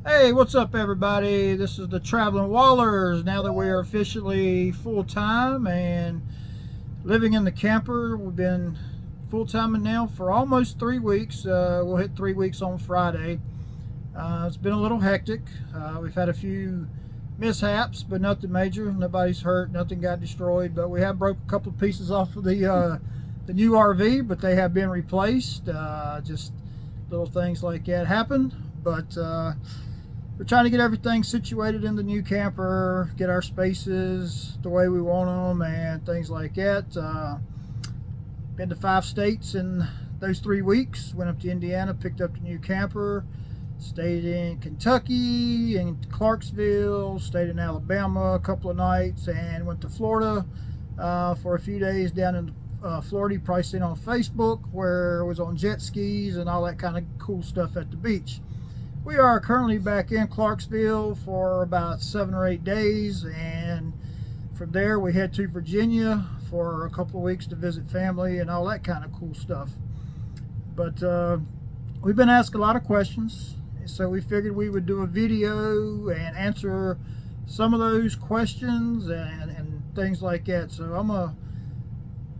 Hey, what's up, everybody? This is the Traveling Wallers. Now that we are officially full-time and living in the camper, we've been full-timing now for almost 3 weeks. We'll hit 3 weeks on Friday. It's been a little hectic. We've had a few mishaps, but nothing major. Nobody's hurt. Nothing got destroyed. But we have broke a couple of pieces off of the new RV, but they have been replaced. Just little things like that happen. But we're trying to get everything situated in the new camper, get our spaces the way we want them and things like that. Been to 5 states in those 3 weeks. Went up to Indiana, picked up the new camper, stayed in Kentucky, in Clarksville, stayed in Alabama a couple of nights, and went to Florida for a few days down in Florida. You probably seen on Facebook where it was on jet skis and all that kind of cool stuff at the beach. We are currently back in Clarksville for about 7 or 8 days, and from there we head to Virginia for a couple of weeks to visit family and all that kind of cool stuff. But we've been asked a lot of questions, so we figured we would do a video and answer some of those questions and things like that. So I'm gonna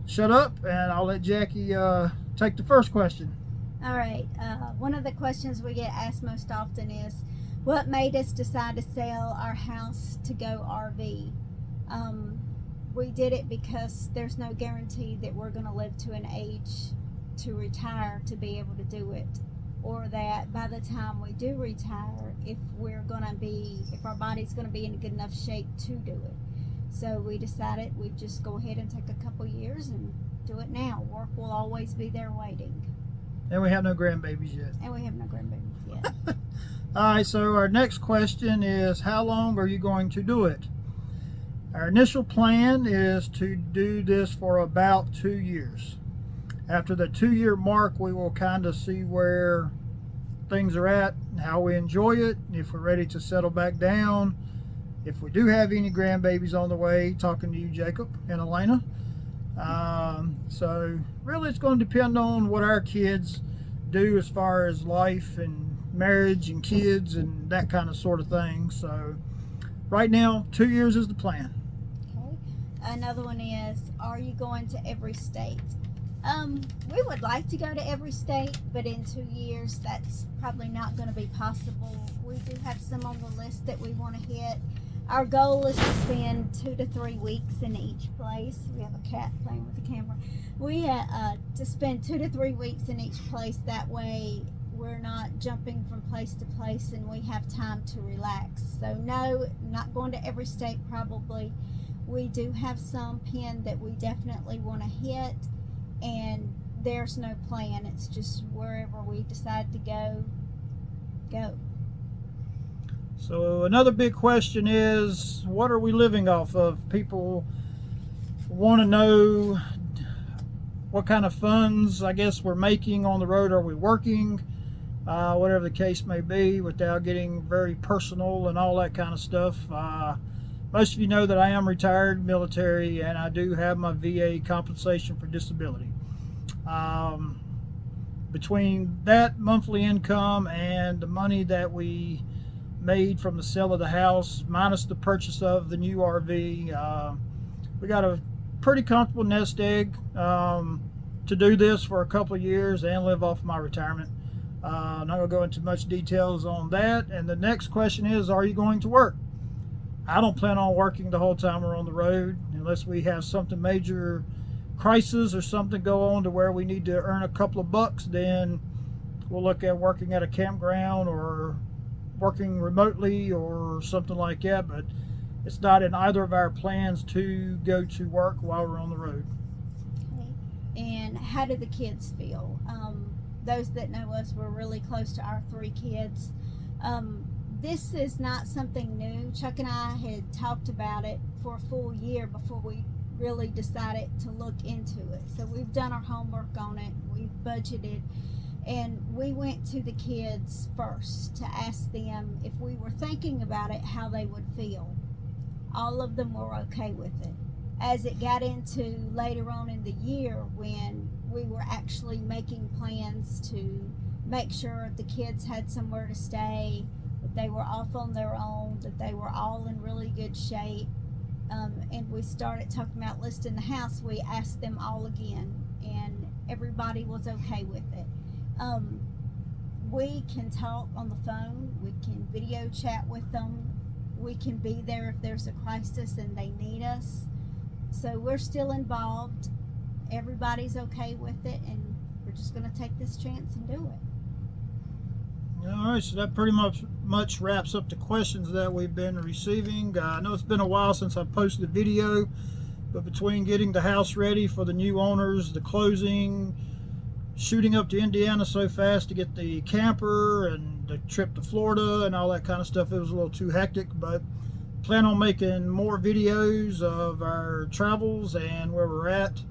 shut up and I'll let Jackie take the first question. All right. One of the questions we get asked most often is, what made us decide to sell our house to go RV? We did it because there's no guarantee that we're going to live to an age to retire to be able to do it, or that by the time we do retire, if our body's going to be in good enough shape to do it. So we decided we'd just go ahead and take a couple years and do it now. Work will always be there waiting. And we have no grandbabies yet. Yet. All right, so our next question is, how long are you going to do it? Our initial plan is to do this for about 2 years. After the 2-year mark, we will kind of see where things are at, how we enjoy it, if we're ready to settle back down, if we do have any grandbabies on the way, talking to you, Jacob and Elena. So really it's going to depend on what our kids do as far as life and marriage and kids and that kind of sort of thing. So right now 2 years is the plan. Okay. Another one is, are you going to every state? We would like to go to every state, but in 2 years that's probably not going to be possible. We do have some on the list that we want to hit. Our goal is to spend 2 to 3 weeks in each place. We have a cat playing with the camera. We to spend 2 to 3 weeks in each place. That way we're not jumping from place to place and we have time to relax. So no, not going to every state probably. We do have some pinned that we definitely want to hit, and there's no plan. It's just wherever we decide to go. So another big question is, what are we living off of? People want to know what kind of funds, I guess, we're making on the road. Are we working? Whatever the case may be, without getting very personal and all that kind of stuff. Most of you know that I am retired military and I do have my VA compensation for disability. Between that monthly income and the money that we made from the sale of the house, minus the purchase of the new RV, we got a pretty comfortable nest egg to do this for a couple of years and live off my retirement. I'm not going to go into much details on that. And the next question is, are you going to work? I don't plan on working the whole time we're on the road, unless we have something major crisis or something go on to where we need to earn a couple of bucks. Then we'll look at working at a campground or working remotely or something like that, but it's not in either of our plans to go to work while we're on the road. Okay. And how do the kids feel? Those that know us, we're really close to our 3 kids. This is not something new. Chuck and I had talked about it for a full year before we really decided to look into it. So we've done our homework on it, we've budgeted, and we went to the kids first to ask them if we were thinking about it, how they would feel. All of them were okay with it. As it got into later on in the year, when we were actually making plans to make sure the kids had somewhere to stay, that they were off on their own, that they were all in really good shape. And we started talking about listing the house. We asked them all again, and everybody was okay with it. We can talk on the phone, we can video chat with them, we can be there if there's a crisis and they need us. So we're still involved. Everybody's okay with it, and we're just going to take this chance and do it. All right, so that pretty much wraps up the questions that we've been receiving. I know it's been a while since I posted a video, but between getting the house ready for the new owners, the closing, shooting up to Indiana so fast to get the camper, and the trip to Florida and all that kind of stuff, it was a little too hectic. But plan on making more videos of our travels and where we're at.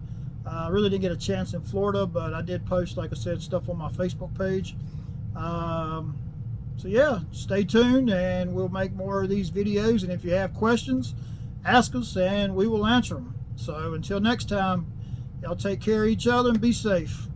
I really didn't get a chance in Florida, but I did post, like I said, stuff on my Facebook page. So yeah, stay tuned and we'll make more of these videos. And if you have questions, ask us and we will answer them. So until next time, y'all take care of each other and be safe.